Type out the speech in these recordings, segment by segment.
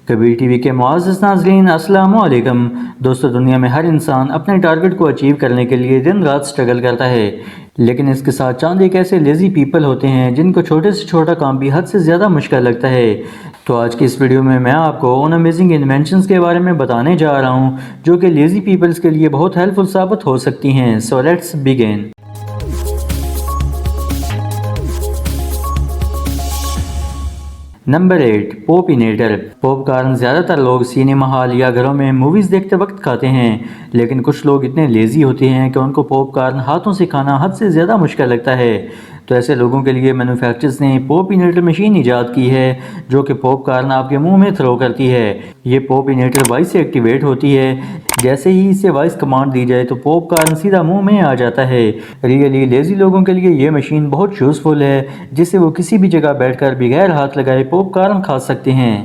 کبیر T V کے معزز ناظرین، السلام علیکم دوستو۔ دنیا میں ہر انسان اپنے ٹارگٹ کو اچیو کرنے کے لیے دن رات سٹرگل کرتا ہے، لیکن اس کے ساتھ چاند ایک ایسے لیزی پیپل ہوتے ہیں جن کو چھوٹے سے چھوٹا کام بھی حد سے زیادہ مشکل لگتا ہے۔ تو آج کی اس ویڈیو میں آپ کو ان امیزنگ انوینشنز کے بارے میں بتانے جا رہا ہوں جو کہ لیزی پیپلز کے لیے بہت ہیلپ فل ثابت ہو سکتی ہیں۔ So let's begin. نمبر 8، پوپ انیٹر۔ پوپ کارن زیادہ تر لوگ سینما ہال یا گھروں میں موویز دیکھتے وقت کھاتے ہیں، لیکن کچھ لوگ اتنے لیزی ہوتے ہیں کہ ان کو پوپ کارن ہاتھوں سے کھانا حد سے زیادہ مشکل لگتا ہے۔ تو ایسے لوگوں کے لیے مینوفیکچررز نے پوپ انیٹر مشین ایجاد کی ہے جو کہ پوپ کارن آپ کے منہ میں تھرو کرتی ہے۔ یہ پوپ انیٹر وائس سے ایکٹیویٹ ہوتی ہے، جیسے ہی اسے وائس کمانڈ دی جائے تو پوپ کارن سیدھا منہ میں آ جاتا ہے۔ ریئلی لیزی لوگوں کے لیے یہ مشین بہت یوزفل ہے، جس سے وہ کسی بھی جگہ بیٹھ کر بغیر ہاتھ لگائے پوپ کارن کھا سکتے ہیں۔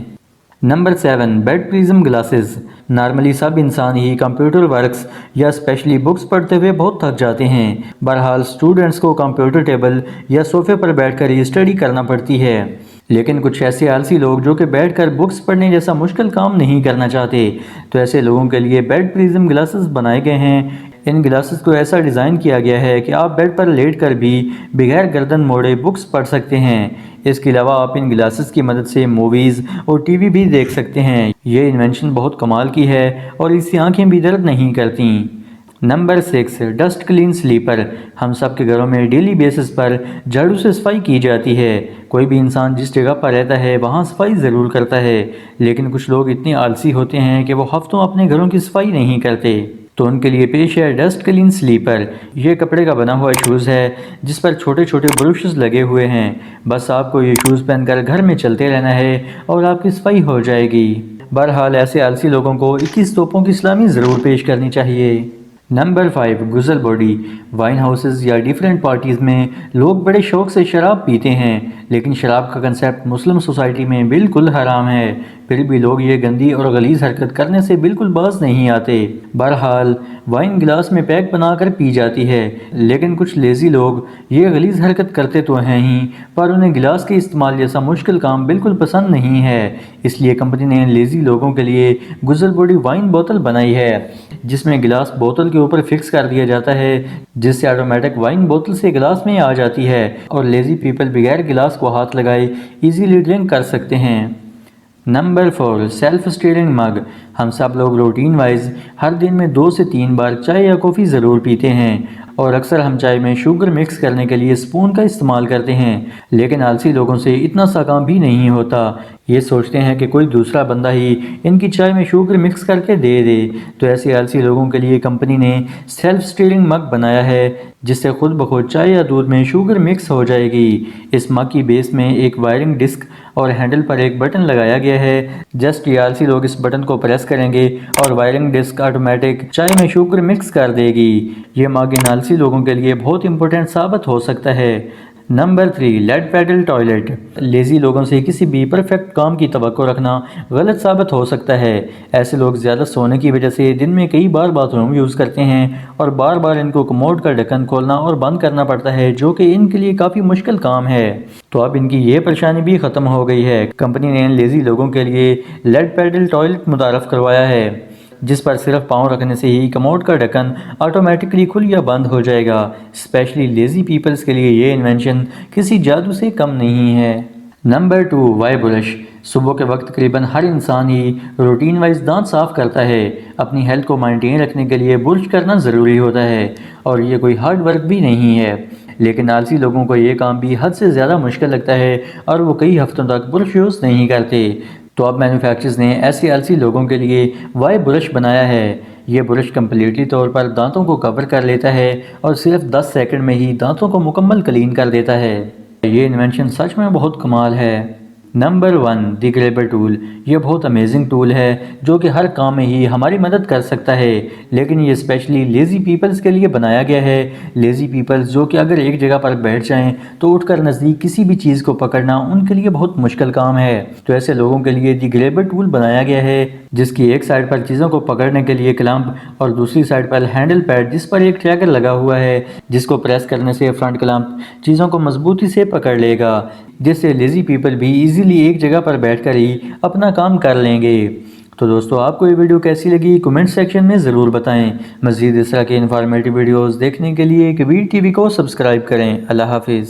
Number 7، bed prism glasses. Normally سب انسان ہی کمپیوٹر ورکس یا اسپیشلی بکس پڑھتے ہوئے بہت تھک جاتے ہیں۔ بہرحال اسٹوڈنٹس کو کمپیوٹر ٹیبل یا صوفے پر بیٹھ کر ہی اسٹڈی کرنا پڑتی ہے، لیکن کچھ ایسے آلسی لوگ جو کہ بیٹھ کر بکس پڑھنے جیسا مشکل کام نہیں کرنا چاہتے، تو ایسے لوگوں کے لیے بیڈ پرزم گلاسز بنائے گئے ہیں۔ ان گلاسز کو ایسا ڈیزائن کیا گیا ہے کہ آپ بیڈ پر لیٹ کر بھی بغیر گردن موڑے بکس پڑھ سکتے ہیں۔ اس کے علاوہ آپ ان گلاسز کی مدد سے موویز اور ٹی وی بھی دیکھ سکتے ہیں۔ یہ انوینشن بہت کمال کی ہے اور اس سے آنکھیں بھی درد نہیں کرتی۔ Number 6، dust clean slipper. ہم سب کے گھروں میں ڈیلی بیسس پر جھاڑو سے صفائی کی جاتی ہے۔ کوئی بھی انسان جس جگہ پر رہتا ہے وہاں صفائی ضرور کرتا ہے، لیکن کچھ لوگ اتنے آلسی ہوتے ہیں کہ وہ ہفتوں اپنے گھروں کی صفائی نہیں کرتے۔ تو ان کے لیے پیش ہے ڈسٹ کلین سلیپر۔ یہ کپڑے کا بنا ہوا شوز ہے جس پر چھوٹے چھوٹے برشز لگے ہوئے ہیں۔ بس آپ کو یہ شوز پہن کر گھر میں چلتے رہنا ہے اور آپ کی صفائی ہو جائے گی۔ بہرحال ایسے آلسی لوگوں کو 21 توپوں کی سلامی ضرور پیش کرنی چاہیے۔ نمبر 5، گزل باڈی۔ وائن ہاؤسز یا ڈیفرنٹ پارٹیز میں لوگ بڑے شوق سے شراب پیتے ہیں، لیکن شراب کا کنسیپٹ مسلم سوسائٹی میں بالکل حرام ہے، پھر بھی لوگ یہ گندی اور غلیظ حرکت کرنے سے بالکل باز نہیں آتے۔ بہرحال وائن گلاس میں پیک بنا کر پی جاتی ہے، لیکن کچھ لیزی لوگ یہ غلیظ حرکت کرتے تو ہیں ہی، پر انہیں گلاس کے استعمال جیسا مشکل کام بالکل پسند نہیں ہے۔ اس لیے کمپنی نے لیزی لوگوں کے لیے گزل باڈی وائن بوتل بنائی ہے، جس میں گلاس بوتل کے اوپر فکس کر دیا جاتا ہے، جس سے آٹومیٹک وائن بوتل سے گلاس میں آ جاتی ہے اور لیزی پیپل بغیر گلاس کو ہاتھ لگائے ایزیلی ڈرنک کر سکتے ہیں۔ Number 4، self steering mug. ہم سب لوگ روٹین وائز ہر دن میں 2 سے 3 بار چائے یا کافی ضرور پیتے ہیں، اور اکثر ہم چائے میں شوگر مکس کرنے کے لیے اسپون کا استعمال کرتے ہیں، لیکن آلسی لوگوں سے اتنا سا کام بھی نہیں ہوتا۔ یہ سوچتے ہیں کہ کوئی دوسرا بندہ ہی ان کی چائے میں شوگر مکس کر کے دے دے۔ تو ایسے آلسی لوگوں کے لیے کمپنی نے سیلف اسٹیئرنگ مگ بنایا ہے، جس سے خود بخود چائے یا دودھ میں شوگر مکس ہو جائے گی۔ اس مگ کی بیس میں ایک وائرنگ ڈسک اور ہینڈل پر ایک بٹن لگایا گیا ہے۔ جسٹ یہ آلسی لوگ اس بٹن کو پریس کریں گے اور وائرنگ ڈسک آٹومیٹک چائے میں شوگر مکس کر دے گی۔ یہ مگ ان آلسی لوگوں کے لیے بہت امپورٹنٹ ثابت ہو سکتا ہے۔ Number 3، lead pedal toilet. Lazy لوگوں سے کسی بھی پرفیکٹ کام کی توقع رکھنا غلط ثابت ہو سکتا ہے۔ ایسے لوگ زیادہ سونے کی وجہ سے دن میں کئی بار باتھ روم یوز کرتے ہیں، اور بار بار ان کو کموڈ کا ڈھکن کھولنا اور بند کرنا پڑتا ہے، جو کہ ان کے لیے کافی مشکل کام ہے۔ تو اب ان کی یہ پریشانی بھی ختم ہو گئی ہے۔ کمپنی نے ان لیزی لوگوں کے لیے لیڈ پیڈل ٹوائلٹ متعارف کروایا ہے، جس پر صرف پاؤں رکھنے سے ہی کموڈ کا ڈھکن آٹومیٹکلی کھل یا بند ہو جائے گا۔ اسپیشلی لیزی پیپلز کے لیے یہ انوینشن کسی جادو سے کم نہیں ہے۔ Number 2، Y brush. صبح کے وقت تقریباً ہر انسان ہی روٹین وائز دانت صاف کرتا ہے۔ اپنی ہیلتھ کو مینٹین رکھنے کے لیے برش کرنا ضروری ہوتا ہے، اور یہ کوئی ہارڈ ورک بھی نہیں ہے، لیکن آلسی لوگوں کو یہ کام بھی حد سے زیادہ مشکل لگتا ہے اور وہ کئی ہفتوں تک برش یوز نہیں کرتے۔ تو اب مینوفیکچررز نے ایسے آلسی لوگوں کے لیے وائی برش بنایا ہے۔ یہ برش کمپلیٹلی طور پر دانتوں کو کور کر لیتا ہے اور صرف 10 سیکنڈ میں ہی دانتوں کو مکمل کلین کر دیتا ہے۔ یہ انوینشن سچ میں بہت کمال ہے۔ نمبر 1، دی گریبر ٹول۔ یہ بہت امیزنگ ٹول ہے جو کہ ہر کام میں ہی ہماری مدد کر سکتا ہے، لیکن یہ اسپیشلی لیزی پیپلز کے لیے بنایا گیا ہے۔ لیزی پیپلز جو کہ اگر ایک جگہ پر بیٹھ جائیں تو اٹھ کر نزدیک کسی بھی چیز کو پکڑنا ان کے لیے بہت مشکل کام ہے۔ تو ایسے لوگوں کے لیے دی گریبر ٹول بنایا گیا ہے، جس کی ایک سائڈ پر چیزوں کو پکڑنے کے لیے کلمپ اور دوسری سائڈ پر ہینڈل پیڈ جس پر ایک ٹریگر لگا ہوا ہے، جس کو پریس کرنے سے فرنٹ کلمپ چیزوں کو مضبوطی سے پکڑ لے گا، جس سے لیزی پیپل بھی ایزیلی ایک جگہ پر بیٹھ کر ہی اپنا کام کر لیں گے۔ تو دوستو، آپ کو یہ ویڈیو کیسی لگی کمنٹ سیکشن میں ضرور بتائیں۔ مزید اس طرح کے انفارمیٹیو ویڈیوز دیکھنے کے لیے کبیر ٹی وی کو سبسکرائب کریں۔ اللہ حافظ۔